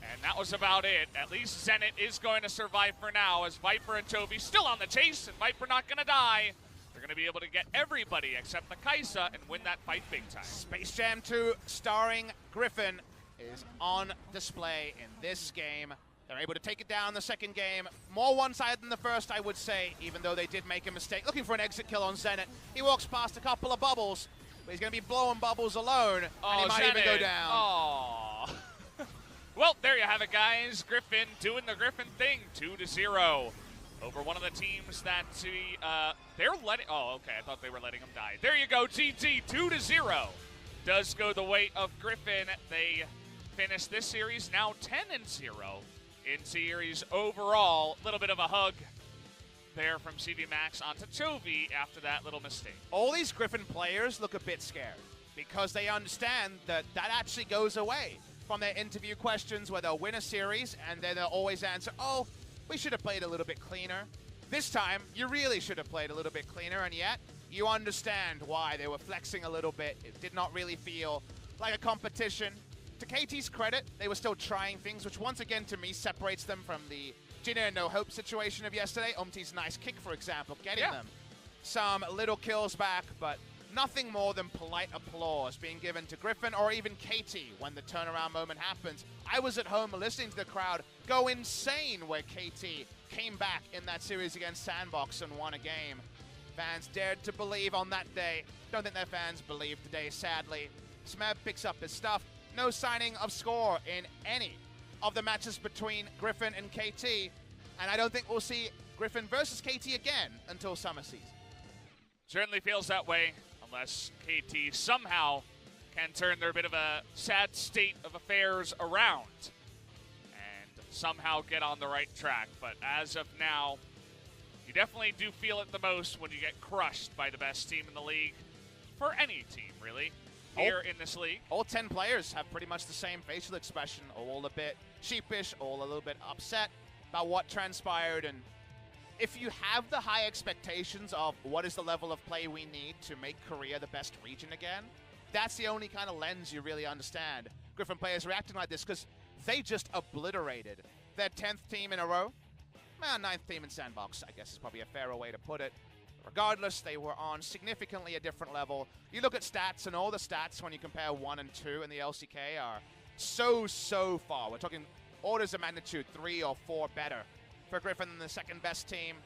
and that was about it. At least Zenit is going to survive for now, as Viper and Chovy still on the chase, and Viper not going to die. They're going to be able to get everybody except the Kaisa and win that fight big time. Space Jam 2 starring Griffin is on display in this game. They're able to take it down in the second game. More one-sided than the first, I would say, even though they did make a mistake. Looking for an exit kill on Zenit. He walks past a couple of bubbles, but he's going to be blowing bubbles alone, and he might even go down. Oh. Well, there you have it, guys. Griffin doing the Griffin thing, 2-0. Over one of the teams that they're letting. Oh, okay. I thought they were letting him die. There you go. GG 2-0 does go the way of Griffin. They finish this series now 10-0 in series overall. A little bit of a hug there from CV Max onto Chovy after that little mistake. All these Griffin players look a bit scared because they understand that that actually goes away from their interview questions where they'll win a series and then they'll always answer, oh, we should have played a little bit cleaner. This time, you really should have played a little bit cleaner, and yet you understand why they were flexing a little bit. It did not really feel like a competition. To KT's credit, they were still trying things, which once again to me separates them from the Jinna and No Hope situation of yesterday. Umti's nice kick, for example, getting them some little kills back, but nothing more than polite applause being given to Griffin or even KT when the turnaround moment happens. I was at home listening to the crowd go insane where KT came back in that series against Sandbox and won a game. Fans dared to believe on that day. Don't think their fans believe today, sadly. Smeb picks up his stuff. No signing of score in any of the matches between Griffin and KT. And I don't think we'll see Griffin versus KT again until summer season. Certainly feels that way. Unless KT somehow can turn their bit of a sad state of affairs around and somehow get on the right track. But as of now, you definitely do feel it the most when you get crushed by the best team in the league, for any team, really, here in this league. All 10 players have pretty much the same facial expression, all a bit sheepish, all a little bit upset about what transpired. And if you have the high expectations of what is the level of play we need to make Korea the best region again, that's the only kind of lens you really understand. Griffin players reacting like this because they just obliterated their 10th team in a row. Well, 9th team in Sandbox, I guess is probably a fairer way to put it. Regardless, they were on significantly a different level. You look at stats, and all the stats when you compare 1 and 2 in the LCK are so far. We're talking orders of magnitude 3 or 4 better. For Griffin, the second best team,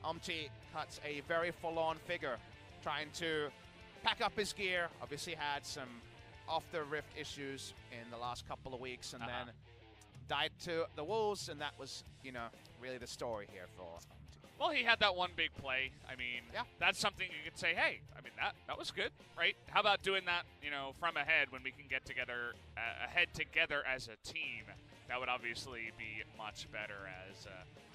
Umti cuts a very full-on figure, trying to pack up his gear. Obviously had some off-the-rift issues in the last couple of weeks, and then died to the Wolves, and that was, you know, really the story here for Umti. Well, he had that one big play. I mean, yeah, that's something you could say, hey, I mean, that was good, right? How about doing that, you know, from ahead when we can get together, ahead together as a team? That would obviously be much better. As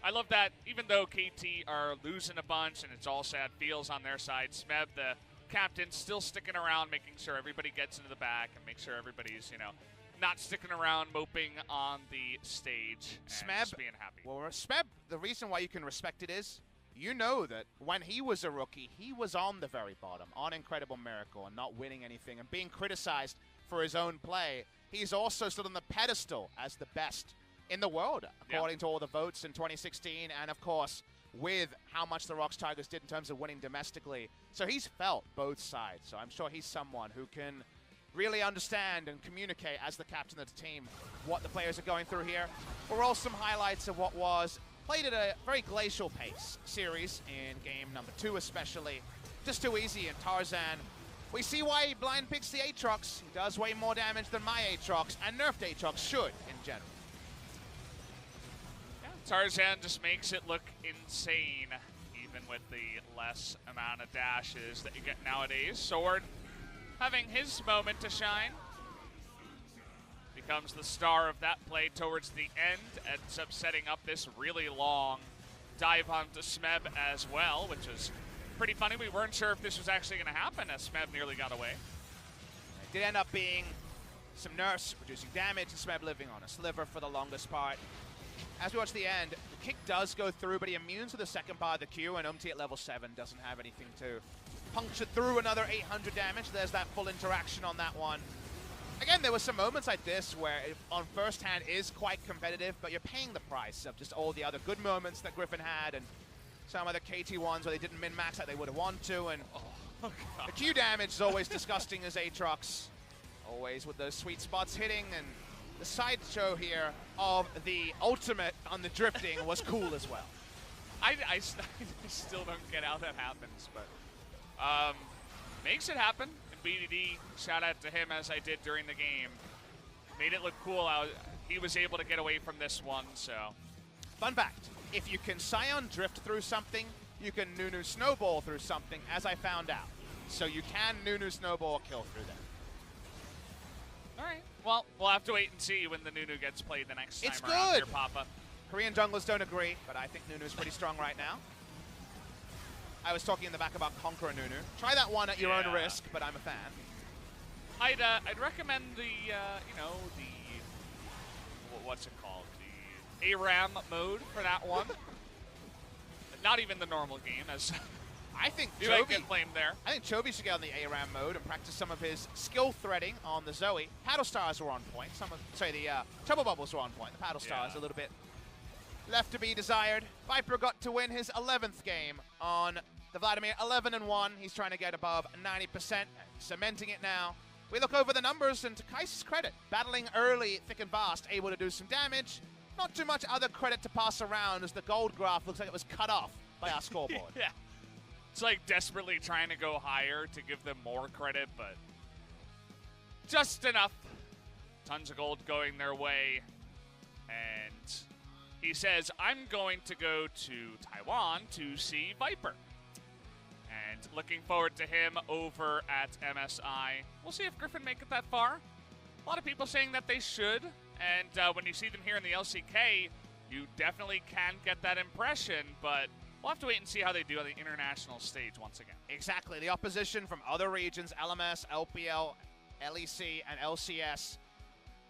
I love that, even though KT are losing a bunch and it's all sad feels on their side, Smeb, the captain, still sticking around, making sure everybody gets into the back and make sure everybody's, you know, not sticking around, moping on the stage, and just being happy. Well, Smeb, the reason why you can respect it is, you know that when he was a rookie, he was on the very bottom, on Incredible Miracle, and not winning anything, and being criticized for his own play. He's also stood on the pedestal as the best in the world, according to all the votes in 2016, and of course, with how much the Rocks Tigers did in terms of winning domestically. So he's felt both sides, so I'm sure he's someone who can really understand and communicate as the captain of the team what the players are going through here. We'll roll some highlights of what was played at a very glacial pace series in game number 2 especially. Just too easy, and Tarzan, we see why he blind picks the Aatrox. He does way more damage than my Aatrox, and nerfed Aatrox should in general. Yeah, Tarzan just makes it look insane, even with the less amount of dashes that you get nowadays. Sword having his moment to shine. Becomes the star of that play towards the end. Ends up setting up this really long dive onto Smeb as well, which is pretty funny. We weren't sure if this was actually going to happen as Smeb nearly got away. It did end up being some nerfs, reducing damage, and Smeb living on a sliver for the longest part. As we watch the end, the kick does go through, but he immunes to the second part of the Q, and Umti at level 7 doesn't have anything to puncture through. Another 800 damage. There's that full interaction on that one. Again, there were some moments like this where it, on first hand, is quite competitive, but you're paying the price of just all the other good moments that Griffin had, and some other KT ones where they didn't min-max like they would have wanted to, and the Q damage is always disgusting as Aatrox. Always with those sweet spots hitting, and the sideshow here of the ultimate on the drifting was cool as well. I still don't get how that happens, but makes it happen. And BDD, shout out to him as I did during the game. Made it look cool. He was able to get away from this one, so. Fun fact, if you can Scion drift through something, you can Nunu snowball through something, as I found out. So you can Nunu snowball kill through them. All right. Well, we'll have to wait and see when the Nunu gets played the next time it's around good. here, Papa. Korean junglers don't agree, but I think Nunu's pretty strong right now. I was talking in the back about Conqueror Nunu. Try that one at your own risk, but I'm a fan. I'd recommend the, what's it called? The ARAM mode for that one. Not even the normal game, as I think you might get flamed there. I think Chovy should get on the ARAM mode and practice some of his skill threading on the Zoe. Paddle Stars were on point. The Trouble Bubbles were on point. The Paddle Stars a little bit left to be desired. Viper got to win his 11th game on the Vladimir, 11-1. He's trying to get above 90%, cementing it now. We look over the numbers, and to Kais's credit, battling early, thick and fast, able to do some damage. Not too much other credit to pass around, as the gold graph looks like it was cut off by our scoreboard. Yeah. It's like desperately trying to go higher to give them more credit, but just enough. Tons of gold going their way. And he says, I'm going to go to Taiwan to see Viper. And looking forward to him over at MSI. We'll see if Griffin make it that far. A lot of people saying that they should. And when you see them here in the LCK, you definitely can get that impression, but we'll have to wait and see how they do on the international stage once again. Exactly. The opposition from other regions, LMS, LPL, LEC, and LCS,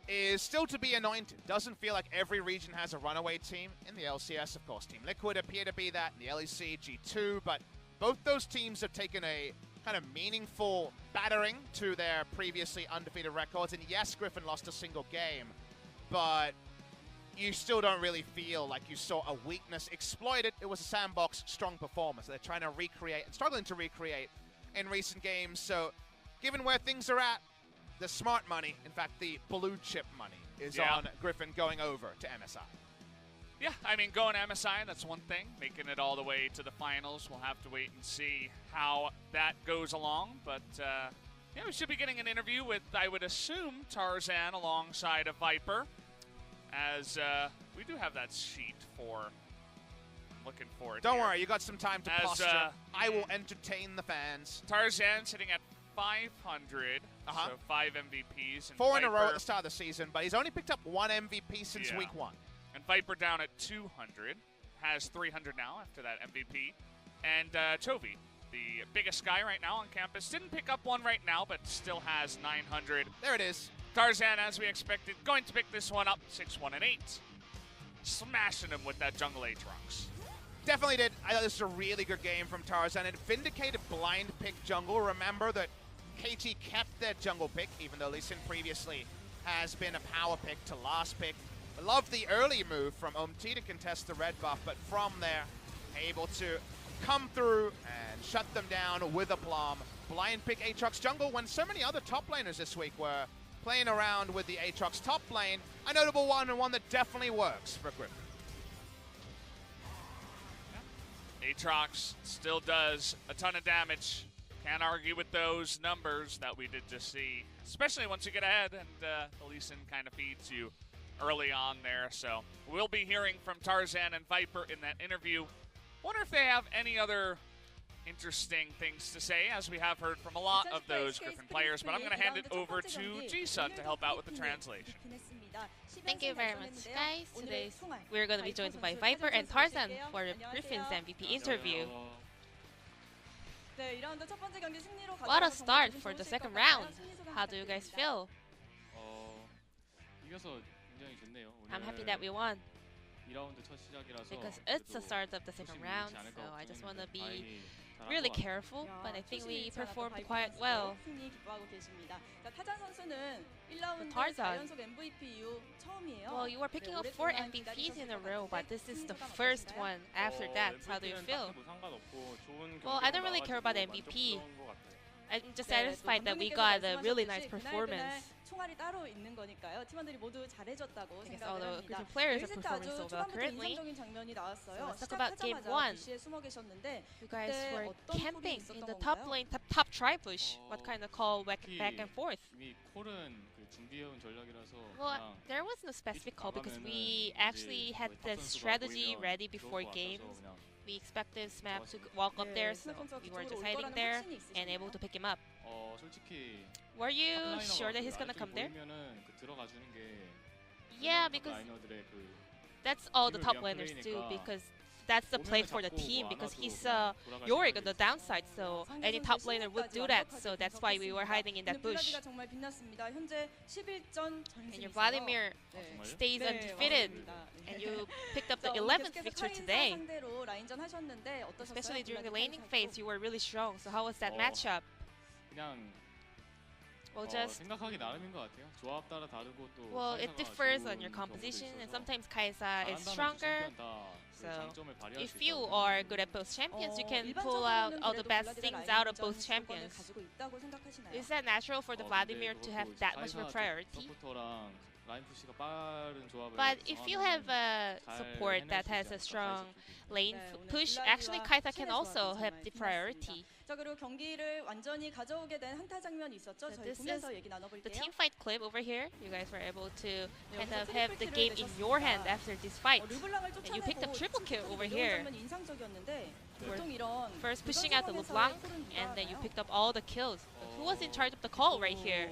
is still to be anointed. Doesn't feel like every region has a runaway team. In the LCS, of course, Team Liquid appear to be that. In the LEC, G2, but both those teams have taken a kind of meaningful battering to their previously undefeated records. And yes, Griffin lost a single game, but you still don't really feel like you saw a weakness exploited. It was a sandbox strong performance they're trying to recreate and struggling to recreate in recent games. So given where things are at, the smart money, in fact, the blue chip money, is on Griffin going over to MSI. Yeah, I mean, going MSI, that's one thing. Making it all the way to the finals, we'll have to wait and see how that goes along. But, yeah, we should be getting an interview with, I would assume, Tarzan alongside of Viper, as we do have that sheet for looking for it. Don't worry, you got some time to posture. I will entertain the fans. Tarzan sitting at 500, so 5 MVPs. And 4 in a row at the start of the season, but he's only picked up 1 MVP since week 1. And Viper down at 200, has 300 now after that MVP. And Chovy, the biggest guy right now on campus, didn't pick up 1 right now, but still has 900. There it is. Tarzan, as we expected, going to pick this one up, 6-1 and 8. Smashing him with that jungle Aatrox. Definitely did. I thought this was a really good game from Tarzan. It vindicated blind pick jungle. Remember that KT kept their jungle pick, even though Lee Sin previously has been a power pick to last pick. I love the early move from OMT to contest the red buff, but from there, able to come through and shut them down with a plum. Blind pick Aatrox jungle when so many other top laners this week were playing around with the Aatrox top lane. A notable one, and one that definitely works for Griffin. Aatrox still does a ton of damage. Can't argue with those numbers that we did just see, especially once you get ahead and the Lee Sin kind of feeds you early on there. So we'll be hearing from Tarzan and Viper in that interview. Wonder if they have any other interesting things to say, as we have heard from a lot of those Griffin players, but I'm going to hand it over to Ji-Sun to help out with the translation. Thank you very much, guys. Today we're going to be joined by Viper and Tarzan for Griffin's MVP interview. What a start for the second round. How do you guys feel? I'm happy that we won, because it's the start of the second round, so I just want to be really careful, but I think we performed quite well. Tarzan, well, you were picking up 4 MVPs in a row, but this is the first one after that. How do you feel? Well, I don't really care about MVP. I'm just satisfied that we got a really nice performance. I guess all the Griffin players are performing so well currently. So let's talk about game 1. You guys were camping in the top lane, top tri-push. What kind of call back and forth? Well, there was no specific call because we actually had the strategy ready before game. We expected Smap to walk up there, so we were just hiding there and able to pick him up. Were you sure that he's gonna come there? Yeah, because that's all the top laners do, because that's the play for the team, because he's Yorick on the downside, so any top laner would do that, so that's why we were hiding in that bush. And your Vladimir stays undefeated, and you picked up the 11th victory today. Especially during the laning phase, you were really strong, so how was that matchup? Well, well, it differs on your composition, and sometimes Kaisa is stronger. So if you are good at both champions, you can pull out all the best things out of both champions. Is that natural for the Vladimir to have that much of a priority? But if you have a support that has a strong lane push, actually Kaisa can also have the priority. So this is the team fight clip over here. You guys were able to kind of have the game in your hand after this fight. And you picked up triple kill over here. You were first pushing out the LeBlanc, and then you picked up all the kills. But who was in charge of the call right here?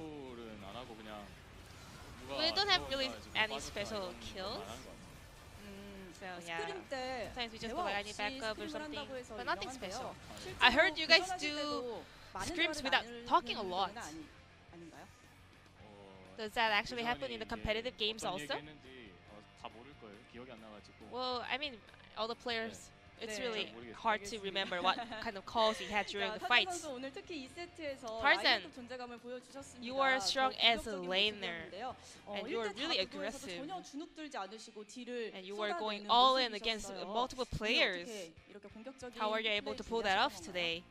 We don't have really any special kills. So yeah, sometimes we just go like I need backup or something, but nothing special. I heard you guys do scrims without talking a lot. Does that actually happen in the competitive games also? Well, I mean, all the players It's really hard to remember what kind of calls he had during the fights. Tarzan, you are strong as a laner, and you are really aggressive, and you are going all in against multiple players. How are you able to pull that off today?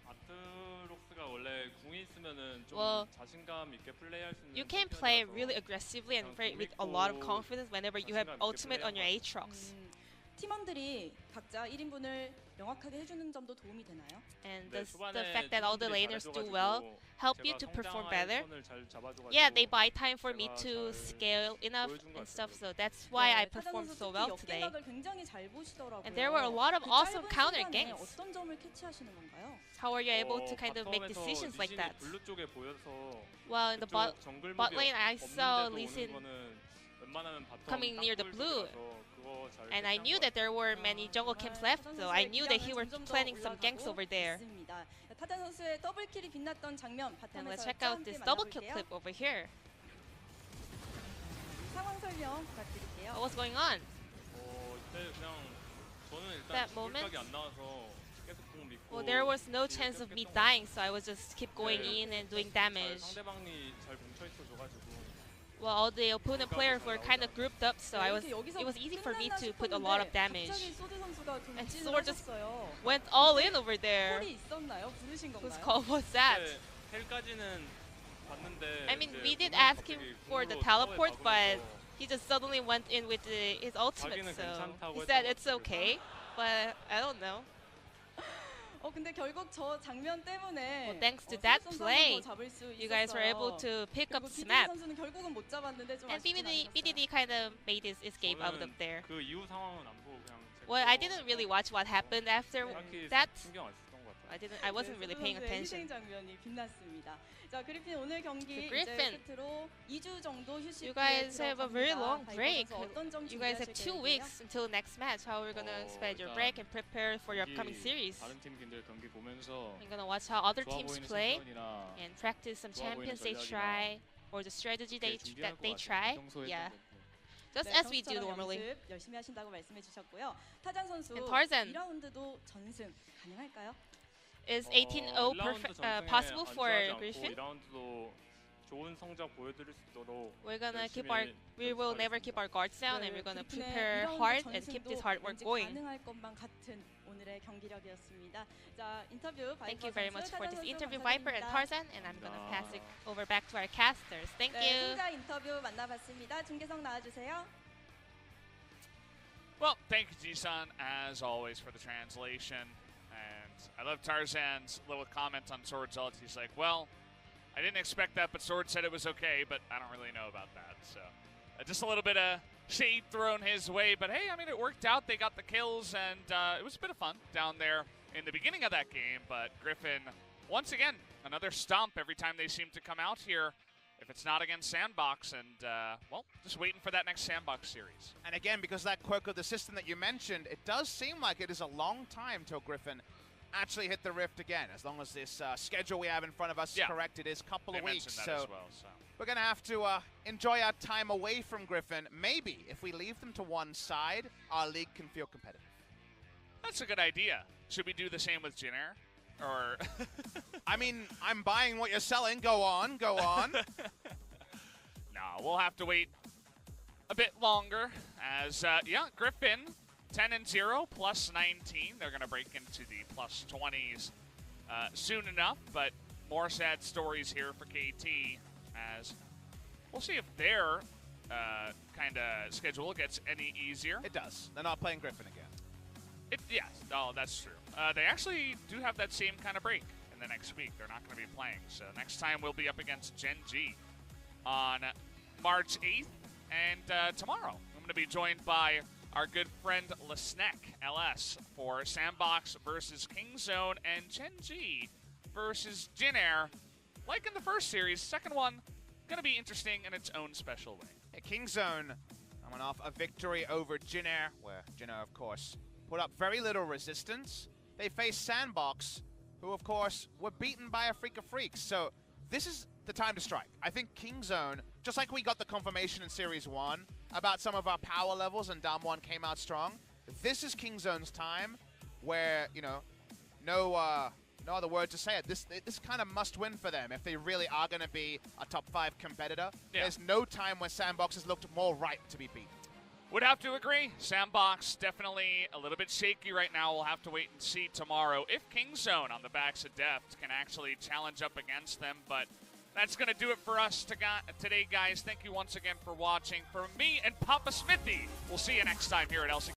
Well, you can play really aggressively and play with a lot of confidence whenever you have ultimate on your Aatrox. 팀원들이 각자 1인분을 명확하게 해주는 점도 도움이 되나요? And does the fact that all the laners do well help you to perform better? Yeah, they buy time for me to scale enough and stuff, so that's why I performed so well today. And there were a lot of awesome counter ganks. 어떤 점을 캐치하시는 건가요? How are you able to kind of make decisions like that? Well, in the bot lane, I saw Lee Sin coming near the blue. And I knew that there were many jungle camps left, so I knew that he was planning some ganks over there. And let's check out this double kill clip over here. What was going on? That moment? Well, there was no chance of me dying, so I was just keep going in and doing damage. Well, all the opponent players were kind of grouped up, so it was easy for me to put a lot of damage. And Sword just went all in over there. Whose call was that? I mean, we did ask him for the teleport, but he just suddenly went in with his ultimate, so he said it's okay, but I don't know. 근데 결국 저 장면 때문에 well, thanks to that play, you guys were able to pick up Smap. 선수는 결국은 못 잡았는데 좀 And BDD kind of made his escape out of there. Well, I didn't really watch what happened after that. I wasn't really paying attention. 자, 그리핀 오늘 경기 Griffin, 끝으로 2주 정도 휴식. you guys have a very long break. You guys have 2 weeks until next match. How are you gonna spend your break and prepare for your upcoming series? I'm gonna watch how other teams play and practice some champions they try or the strategy that they try. Yeah. Just as we do normally. 열심히 하신다고 말씀해 주셨고요. 타잔 선수 And Tarzan, 2라운드도 전승 가능할까요? is 18-0 possible for Griffin? We will never keep our guards down, and we're gonna prepare hard and keep this hard work going. Thank you very much for this interview, Viper and Tarzan, and I'm gonna pass it over back to our casters. Thank you. Well, thank you, Ji-san, as always, for the translation. And I love Tarzan's little comment on Sword's ult. He's like, well, I didn't expect that, but Sword said it was okay, but I don't really know about that. So just a little bit of shade thrown his way. But hey, I mean, it worked out. They got the kills, and it was a bit of fun down there in the beginning of that game. But Griffin, once again, another stomp every time they seem to come out here. If it's not against Sandbox, and, well, just waiting for that next Sandbox series. And again, because that quirk of the system that you mentioned, it does seem like it is a long time till Griffin actually hit the Rift again. As long as this schedule we have in front of us is correct, it is a couple of weeks. So we're going to have to enjoy our time away from Griffin. Maybe if we leave them to one side, our league can feel competitive. That's a good idea. Should we do the same with Jin Air? Or I mean, I'm buying what you're selling. Go on, go on. No, we'll have to wait a bit longer. As, yeah, Griffin, 10-0, plus 19. They're going to break into the plus 20s soon enough. But more sad stories here for KT, as we'll see if their kind of schedule gets any easier. It does. They're not playing Griffin again. Yes, oh, that's true. They actually do have that same kind of break in the next week. They're not going to be playing. So next time we'll be up against Gen G on March 8th. And tomorrow I'm going to be joined by our good friend Lesnek LS for Sandbox versus Kingzone and Gen G versus Jin Air. Like in the first series, second one going to be interesting in its own special way. Hey, Kingzone coming off a victory over Jin Air, where Jin Air, of course, put up very little resistance. They faced Sandbox, who, of course, were beaten by a freak of freaks. So this is the time to strike. I think Kingzone, just like we got the confirmation in Series 1 about some of our power levels and Damwon came out strong, this is Kingzone's time where, you know, no other word to say it. This kind of must win for them if they really are going to be a top 5 competitor. Yeah. There's no time where Sandbox has looked more ripe to be beat. Would have to agree. Sandbox definitely a little bit shaky right now. We'll have to wait and see tomorrow if Kingzone on the backs of Deft can actually challenge up against them. But that's going to do it for us today, guys. Thank you once again for watching. For me and Papa Smithy, we'll see you next time here at LCK.